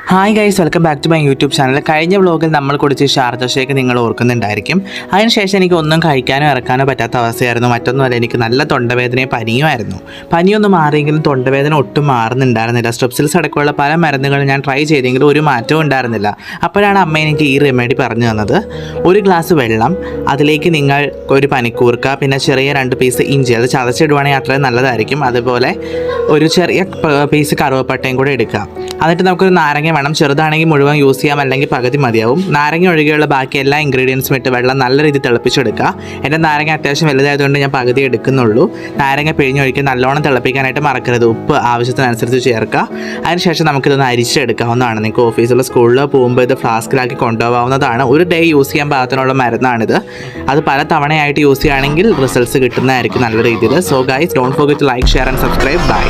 Hi guys, welcome back to my YouTube channel. കഴിഞ്ഞ വ്ളോഗിൽ നമ്മൾ കുടിച്ച ഷാർജ ഷേക്ക് നിങ്ങൾ ഓർക്കുന്നുണ്ടായിരിക്കും. അതിനുശേഷം എനിക്ക് ഒന്നും കഴിക്കാനോ ഇറക്കാനോ പറ്റാത്ത അവസ്ഥയായിരുന്നു. മറ്റൊന്നുമല്ല, എനിക്ക് നല്ല തൊണ്ടവേദനയും പനിയുമായിരുന്നു. പനിയൊന്നും മാറിയെങ്കിലും തൊണ്ടവേദന ഒട്ടും മാറുന്നുണ്ടായിരുന്നില്ല. സ്ട്രെപ്സിൽസ് അടക്കമുള്ള പല മരുന്നുകളും ഞാൻ ട്രൈ ചെയ്തെങ്കിലും ഒരു മാറ്റവും ഉണ്ടായിരുന്നില്ല. അപ്പോഴാണ് അമ്മ എനിക്ക് ഈ റെമഡി പറഞ്ഞു തന്നത്. ഒരു ഗ്ലാസ് വെള്ളം, അതിലേക്ക് നിങ്ങൾ ഒരു പനിക്കൂർക്ക, പിന്നെ ചെറിയ 2 പീസ് ഇഞ്ചി, അത് ചതച്ചിടുവാണെങ്കിൽ അത്രയും നല്ലതായിരിക്കും. അതുപോലെ ഒരു ചെറിയ പീസ് കറുവപ്പട്ടയും കൂടെ എടുക്കുക. എന്നിട്ട് നമുക്കൊരു നാരങ്ങ വേണം. ചെറുതാണെങ്കിൽ മുഴുവൻ യൂസ് ചെയ്യാം, അല്ലെങ്കിൽ പകുതി മതിയാവും. നാരങ്ങ ഒഴികെയുള്ള ബാക്കി എല്ലാ ഇൻഗ്രീഡിയൻസും ഇട്ട് വെള്ളം നല്ല രീതിയിൽ തിളപ്പിച്ചെടുക്കുക. എൻ്റെ നാരങ്ങ അത്യാവശ്യം വലുതായതുകൊണ്ട് ഞാൻ പകുതി എടുക്കുന്നുള്ളൂ. നാരങ്ങ പിഴിഞ്ഞൊഴിക്കുക. നല്ലോണം തിളപ്പിക്കാനായിട്ട് മറക്കരുത്. ഉപ്പ് ആവശ്യത്തിനനുസരിച്ച് ചേർക്കുക. അതിനുശേഷം നമുക്കിതൊന്ന് അരിച്ചെടുക്കാവുന്നതാണ്. നിങ്ങൾക്ക് ഓഫീസിലോ സ്കൂളിലോ പോകുമ്പോൾ ഇത് ഫ്ലാസ്കിലാക്കി കൊണ്ടുപോകാവുന്നതാണ്. ഒരു ഡേ യൂസ് ചെയ്യാൻ പാകത്തിനുള്ള മരുന്നാണിത്. അത് പല തവണയായിട്ട് യൂസ് ചെയ്യുകയാണെങ്കിൽ റിസൾട്ട്സ് കിട്ടുന്നതായിരിക്കും നല്ല രീതിയിൽ. So guys, don't forget to like, share and subscribe. By.